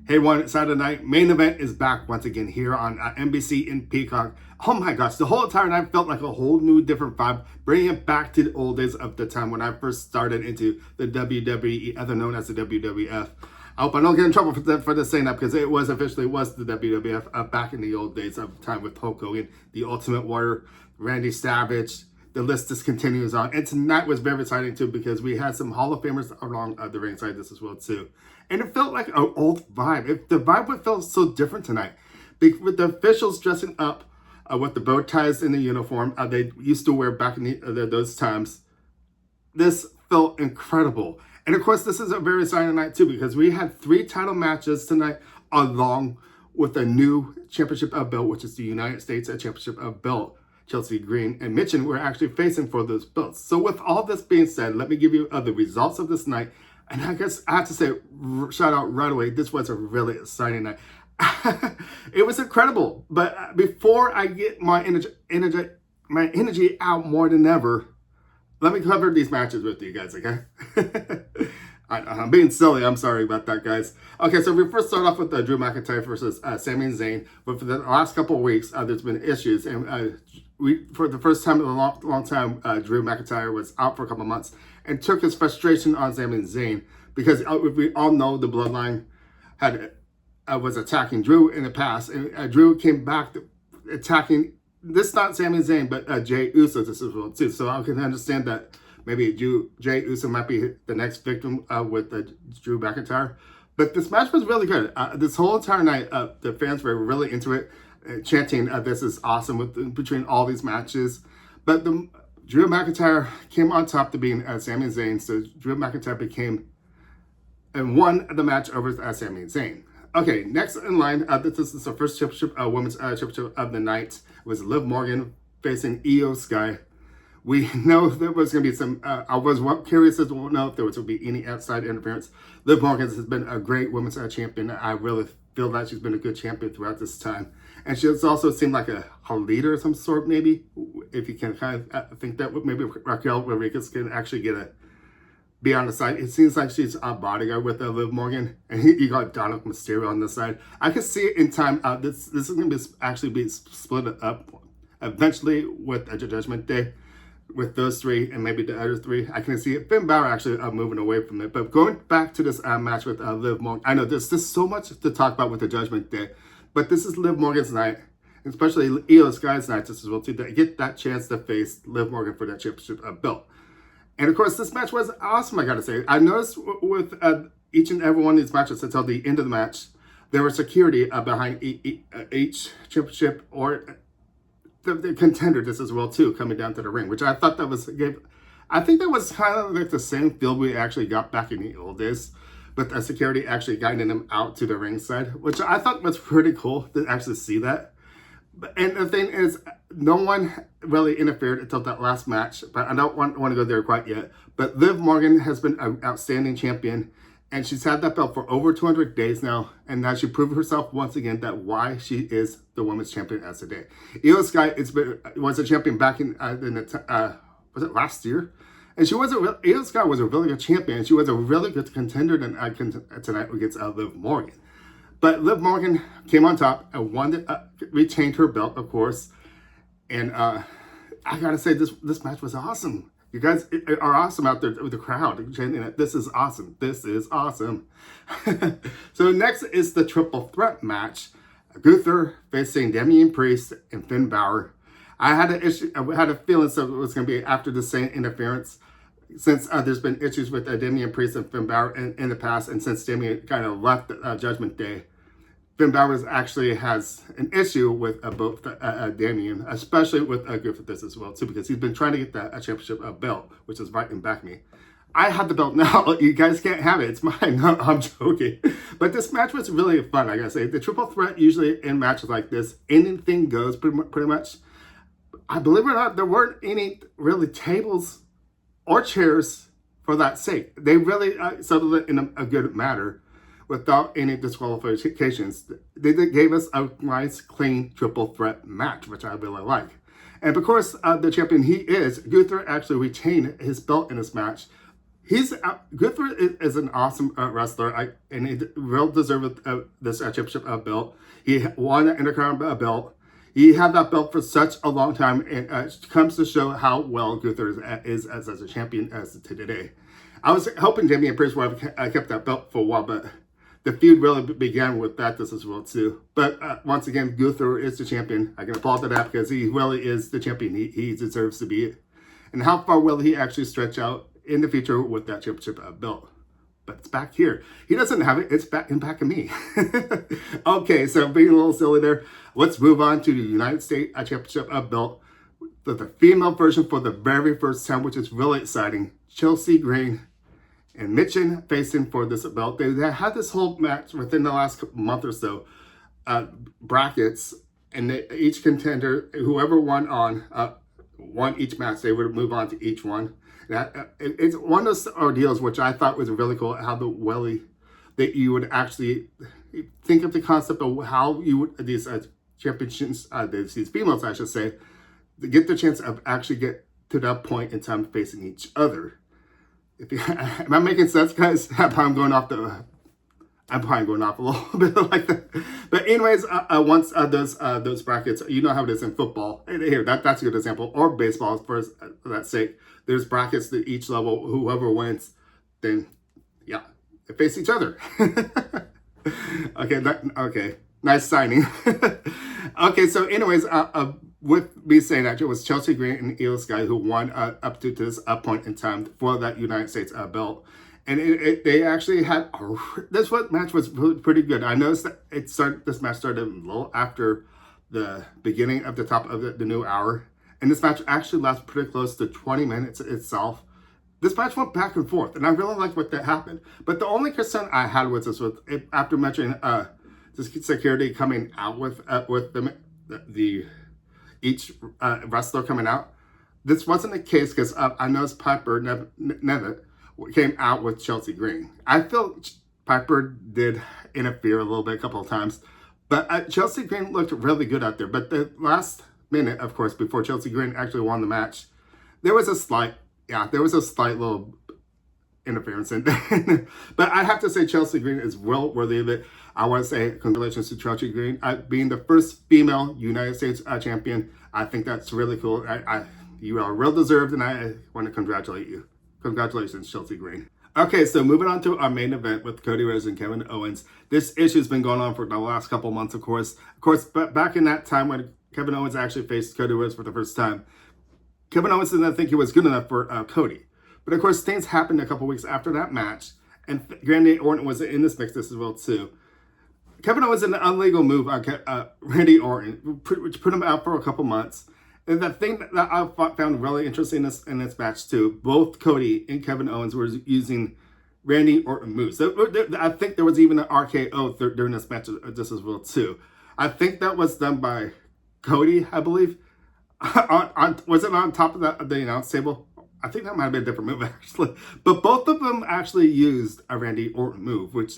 Hey, one Saturday night main event is back once again here on NBC in Peacock. Oh my gosh, the whole entire night felt like a whole new different vibe, bringing it back to the old days of the time when I first started into the WWE, other known as the WWF. I hope I don't get in trouble for this saying that, because it was officially the WWF back in the old days of time with Hulk Hogan, the Ultimate Warrior, Randy Savage. The list just continues on. And tonight was very exciting too, because we had some Hall of Famers along the ringside this as well too. And it felt like an old vibe. The vibe would feel so different tonight. With the officials dressing up with the bow ties in the uniform they used to wear back in those times. This felt incredible. And of course, this is a very exciting night too, because we had 3 title matches tonight along with a new championship belt, which is the United States Championship belt. Chelsea Green and Mitchell were actually facing for those belts. So with all this being said, let me give you the results of this night. And I guess I have to say, shout out right away, this was a really exciting night. It was incredible. But before I get my energy out more than ever, let me cover these matches with you guys, okay? I'm being silly. I'm sorry about that, guys. Okay, so we first start off with Drew McIntyre versus Sami Zayn. But for the last couple of weeks, there's been issues. And for the first time in a long time, Drew McIntyre was out for a couple of months and took his frustration on Sami Zayn, because we all know the Bloodline was attacking Drew in the past. And Drew came back attacking, not Sami Zayn, but Jey Uso this as well, too. So I can understand that maybe Jey Uso might be the next victim with Drew McIntyre. But this match was really good. This whole entire night, the fans were really into it, chanting, this is awesome between all these matches. But Drew McIntyre came on top to being Sami Zayn. So Drew McIntyre became and won the match over Sami Zayn. Okay, next in line, this is the first championship, women's championship of the night. It was Liv Morgan facing Io Sky. We know there was going to be some, I was curious as to know if there was going to be any outside interference. Liv Morgan has been a great women's champion. I really feel like she's been a good champion throughout this time. And she has also seemed like a leader of some sort, maybe, if you can kind of think that maybe Raquel Rodriguez can actually be on the side. It seems like she's a bodyguard with Liv Morgan, and you got Dominic Mysterio on the side. I can see it in time. This is going to actually be split up eventually with a Judgment Day, with those 3 and maybe the other 3. I can see it. Finn Balor actually moving away from it. But going back to this match with Liv Morgan, I know there's just so much to talk about with the Judgment Day, but this is Liv Morgan's night, especially Io Sky's night just as well, to get that chance to face Liv Morgan for that championship belt. And of course, this match was awesome, I gotta say. I noticed with each and every one of these matches until the end of the match, there was security behind each championship or the contender just as well too, coming down to the ring, which I thought that was I think that was kind of like the same feel we actually got back in the old days, but the security actually guiding them out to the ringside, which I thought was pretty cool to actually see that. And the thing is, no one really interfered until that last match, but I don't want to go there quite yet. But Liv Morgan has been an outstanding champion, and she's had that belt for over 200 days now, and now she proved herself once again that why she is the women's champion as today. Io Sky was a champion back in was it last year? And Io Sky was a really good champion. She was a really good contender tonight against Liv Morgan. But Liv Morgan came on top and retained her belt, of course. And I gotta say, this match was awesome. You guys are awesome out there with the crowd chanting, "This is awesome! This is awesome!" So next is the triple threat match: Gunther facing Damian Priest and Finn Balor. I had a feeling it was going to be after the same interference, since there's been issues with Damian Priest and Finn Balor in the past, and since Damian kind of left Judgment Day, Finn Balor actually has an issue with both Damian, especially with Griffith this as well too, because he's been trying to get that championship belt, which is right in back of me. I have the belt now. You guys can't have it. It's mine. No, I'm joking. But this match was really fun, I gotta say. The triple threat, usually in matches like this, anything goes pretty much. I believe it or not, there weren't any really tables or chairs for that sake. They really settled it in a good manner without any disqualifications. They gave us a nice, clean triple threat match, which I really like. And of course, the champion Gunther actually retained his belt in this match, Gunther is an awesome wrestler, and he well deserved this championship belt. He won an Intercontinental belt. He had that belt for such a long time, and it comes to show how well Gunther is as a champion as to today. I was hoping Damian Priest would have kept that belt for a while, but the feud really began with that this as well too. But once again, Gunther is the champion. I can applaud to that because he really is the champion. He deserves to be it. And how far will he actually stretch out in the future with that championship belt? But it's back here. He doesn't have it. It's back of me. Okay, so being a little silly there, let's move on to the United States Championship belt. The female version for the very first time, which is really exciting. Chelsea Green and Mitchin facing for this belt. They had this whole match within the last month or so, brackets, and each contender, whoever won each match, they would move on to each one. It's one of those ordeals which I thought was really cool, how that you would actually think of the concept of how you would these championships, these females, I should say, to get the chance of actually get to that point in time facing each other. Am I making sense, guys? I'm probably going off a little bit like that. But anyways, once those brackets, you know how it is in football. And here, that's a good example. Or baseball, for that sake. There's brackets to each level. Whoever wins, then yeah, they face each other. Okay, nice signing. Okay, so anyways, with me saying that, it was Chelsea Green and Io Sky who won up to this point in time for that United States belt. And they actually had this match was pretty good. I noticed that this match started a little after the beginning of the top of the new hour, and this match actually lasted pretty close to 20 minutes itself. This match went back and forth, and I really liked what that happened. But the only concern I had with this was after mentioning the security coming out with each wrestler coming out. This wasn't the case because I noticed Piper Nevitt came out with Chelsea Green. I feel Piper did interfere a little bit a couple of times, but Chelsea Green looked really good out there. But the last minute, of course, before Chelsea Green actually won the match, there was a slight little interference in there. But I have to say Chelsea Green is well worthy of it. I want to say congratulations to Chelsea Green being the first female United States champion. I think that's really cool. You are well deserved, and I want to congratulate you. Congratulations, Chelsea Green. Okay, so moving on to our main event with Cody Rhodes and Kevin Owens. This issue's been going on for the last couple months, of course. But back in that time when Kevin Owens actually faced Cody Rhodes for the first time, Kevin Owens didn't think he was good enough for Cody. But of course, things happened a couple weeks after that match, and Randy Orton was in this mix as well too. Kevin Owens did an illegal move on Randy Orton, which put him out for a couple months. And the thing that I found really interesting in this match too, both Cody and Kevin Owens were using Randy Orton moves. I think there was even an RKO during this match just as well too. I think that was done by Cody, I believe. Was it on top of the announce table? I think that might have been a different move actually. But both of them actually used a Randy Orton move, which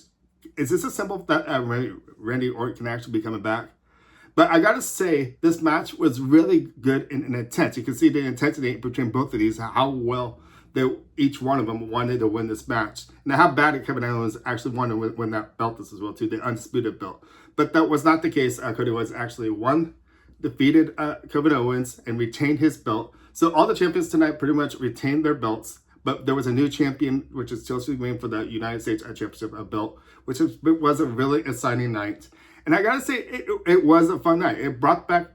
is this a symbol that Randy Orton can actually be coming back? But I gotta say, this match was really good and intense. You can see the intensity between both of these, how well each one of them wanted to win this match. Now, how bad Kevin Owens actually wanted to win that belt as well, too, the undisputed belt. But that was not the case. Cody was actually defeated Kevin Owens and retained his belt. So all the champions tonight pretty much retained their belts. But there was a new champion, which is Chelsea Green for the United States Championship belt, which was a really exciting night. And I gotta say, it was a fun night. It brought back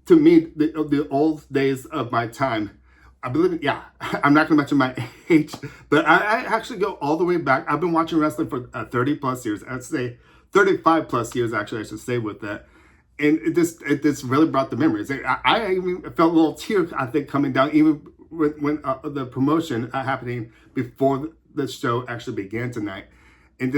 to me the old days of my time. I believe, yeah, I'm not gonna mention my age, but I actually go all the way back. I've been watching wrestling for 30 plus years. I'd say 35 plus years, actually, I should say with that. And it just really brought the memories. I even felt a little tear, I think, coming down, even when the promotion happening before the show actually began tonight. And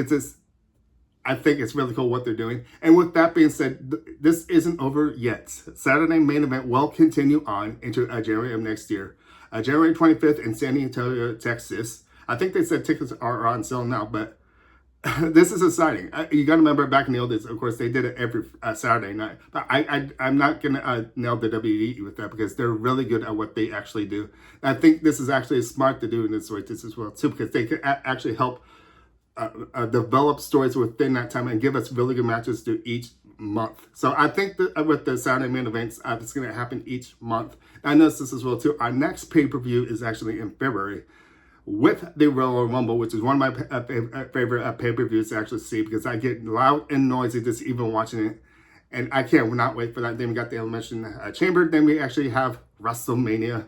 I think it's really cool what they're doing. And with that being said, this isn't over yet. Saturday main event will continue on into January of next year. January 25th in San Antonio, Texas. I think they said tickets are on sale now, but This is exciting. You got to remember back in the old days, of course, they did it every Saturday night. But I'm not going to nail the WWE with that because they're really good at what they actually do. And I think this is actually smart to do in this way this as well, too, because they can actually help develop stories within that time and give us really good matches through each month. So I think that with the Saturday main events, it's going to happen each month. And I noticed this as well, too. Our next pay-per-view is actually in February, with the Royal Rumble, which is one of my favorite pay-per-views to actually see because I get loud and noisy just even watching it. And I can't not wait for that. Then we got the Elimination Chamber. Then we actually have WrestleMania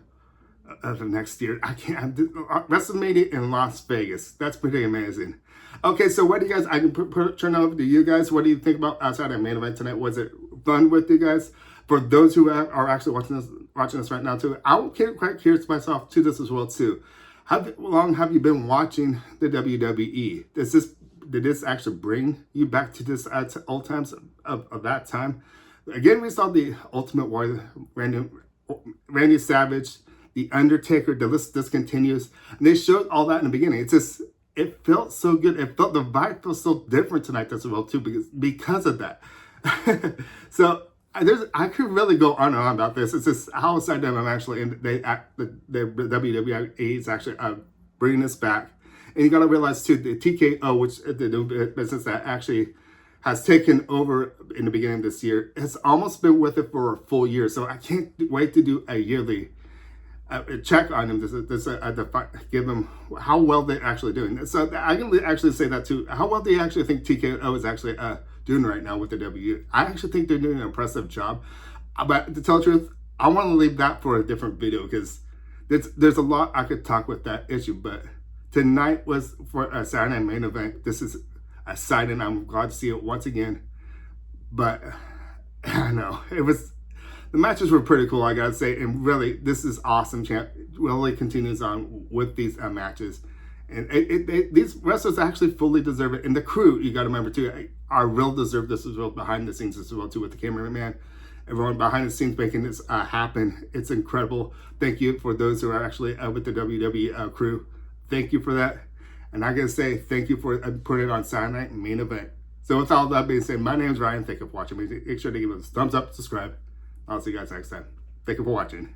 of the next year. WrestleMania in Las Vegas. That's pretty amazing. Okay, so what do you guys, I can turn over to you guys. What do you think about outside of main event tonight? Was it fun with you guys? For those who are actually watching this right now too, I'm quite curious myself to this as well too. How long have you been watching the WWE? Did this actually bring you back to this old times of that time? Again, we saw the Ultimate Warrior, Randy Savage, The Undertaker. The list just continues, and they showed all that in the beginning. It felt so good. The vibe feels so different tonight as well too because of that. So. I could really go on and on about this. It's just how excited I'm actually, and the WWE is actually bringing this back. And you got to realize too, the TKO, which the new business that actually has taken over in the beginning of this year, has almost been with it for a full year. So I can't wait to do a yearly check on them, give them how well they're actually doing. So I can actually say that too. How well do you actually think TKO is actually doing right now with the W? I actually think they're doing an impressive job. But to tell the truth, I want to leave that for a different video because there's a lot I could talk with that issue. But tonight was for a Saturday night main event. This is exciting. I'm glad to see it once again. But I know the matches were pretty cool, I gotta say, and really, this is awesome. Champ really continues on with these matches, and these wrestlers actually fully deserve it. And the crew, you gotta remember too, are real deserve this as well behind the scenes as well too, with the cameraman, everyone behind the scenes making this happen. It's incredible. Thank you for those who are actually with the WWE crew. Thank you for that, and I gotta say thank you for putting it on Saturday night main event. So with all that being said, my name is Ryan. Thank you for watching. Make sure to give us a thumbs up, subscribe. I'll see you guys next time. Thank you for watching.